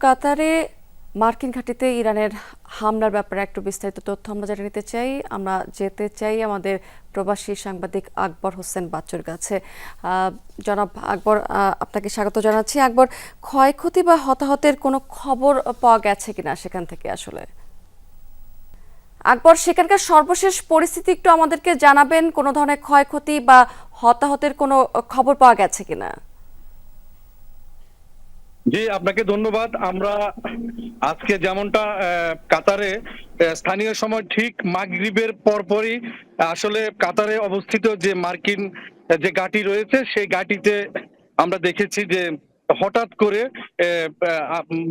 কাতারে মার্কিন ঘাঁটিতে ইরানের হামলার ব্যাপারে একটু বিস্তারিত তথ্য আমরা জেনে নিতে চাই। আমরা যেতে চাই আমাদের প্রবাসী সাংবাদিক আকবর হোসেন বাচ্চুর কাছে। জনাব আকবর, আপনাকে স্বাগত জানাচ্ছি। আকবর, ক্ষয়ক্ষতি বা হতাহতের কোনো খবর পাওয়া গেছে কিনা সেখান থেকে? আসলে আকবর, সেখানকার সর্বশেষ পরিস্থিতি একটু আমাদেরকে জানাবেন। কোনো ধরনের ক্ষয়ক্ষতি বা হতাহতের কোনো খবর পাওয়া গেছে কিনা? জি, আপনাকে ধন্যবাদ। আমরা আজকে যেমনটা কাতারে স্থানীয় সময় ঠিক মাগরিবের পরপরই আসলে কাতারে অবস্থিত যে মার্কিন যে ঘাঁটি রয়েছে সেই ঘাঁটিতে আমরা দেখেছি যে হঠাৎ করে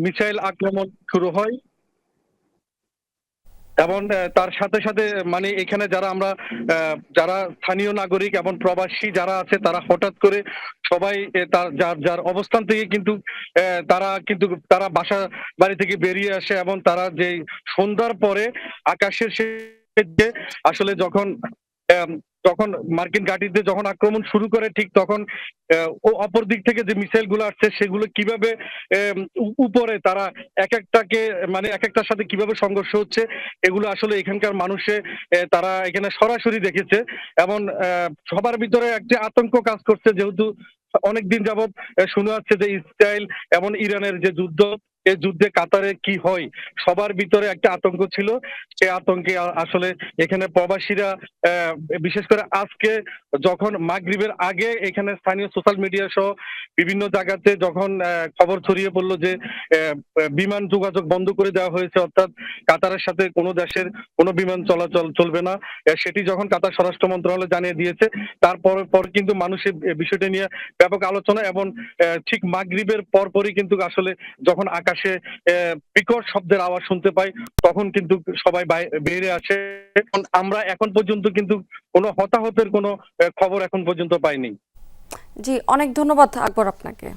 মিসাইল আক্রমণ শুরু হয় এবং তার সাথে সাথে মানে এখানে যারা স্থানীয় নাগরিক এবং প্রবাসী যারা আছে তারা হঠাৎ করে সবাই তার যার যার অবস্থান থেকে কিন্তু তারা বাসা বাড়ি থেকে বেরিয়ে আসে এবং তারা যে সন্ধ্যার পরে আকাশের যে আসলে আম, যখন মার্কিন ঘাঁটিতে যখন আক্রমণ শুরু করে ঠিক তখন ও অপর দিক থেকে যে মিসাইল গুলো আসছে সেগুলো কিভাবে উপরে তারা এক একটাকে মানে এক একটার সাথে কিভাবে সংঘর্ষ হচ্ছে এগুলো আসলে এখানকার মানুষে তারা এখানে সরাসরি দেখেছে এবং সবার ভিতরে একটি আতঙ্ক কাজ করছে, যেহেতু অনেকদিন যাবৎ শোনা যাচ্ছে যে ইসরায়েল এবং ইরানের যে যুদ্ধ, এই যুদ্ধে কাতারে কি হয় সবার ভিতরে একটা আতঙ্ক ছিল। সেই আতঙ্কে আসলে এখানে প্রবাসীরা বিশেষ করে আজকে যখন মাগরিবের আগে এখানে স্থানীয় সোশ্যাল মিডিয়া সহ বিভিন্ন জায়গাতে যখন খবর ছড়িয়ে পড়লো যে বিমান যোগাযোগ বন্ধ করে দেওয়া হয়েছে, অর্থাৎ কাতারের সাথে কোনো দেশের কোনো বিমান চলাচল চলবে না, সেটি যখন কাতার স্বরাষ্ট্র মন্ত্রণালয় জানিয়ে দিয়েছে পর কিন্তু মানুষের বিষয়টা নিয়ে ব্যাপক আলোচনা এবং ঠিক মাগরিবের পরপরই কিন্তু আসলে যখন আকাশে বিকট শব্দের আওয়াজ শুনতে পাই তখন কিন্তু সবাই বেরিয়ে আসে। আমরা এখন পর্যন্ত কিন্তু কোনো হতাহতের কোনো খবর এখন পর্যন্ত পাইনি। জি, অনেক ধন্যবাদ আকবর আপনাকে।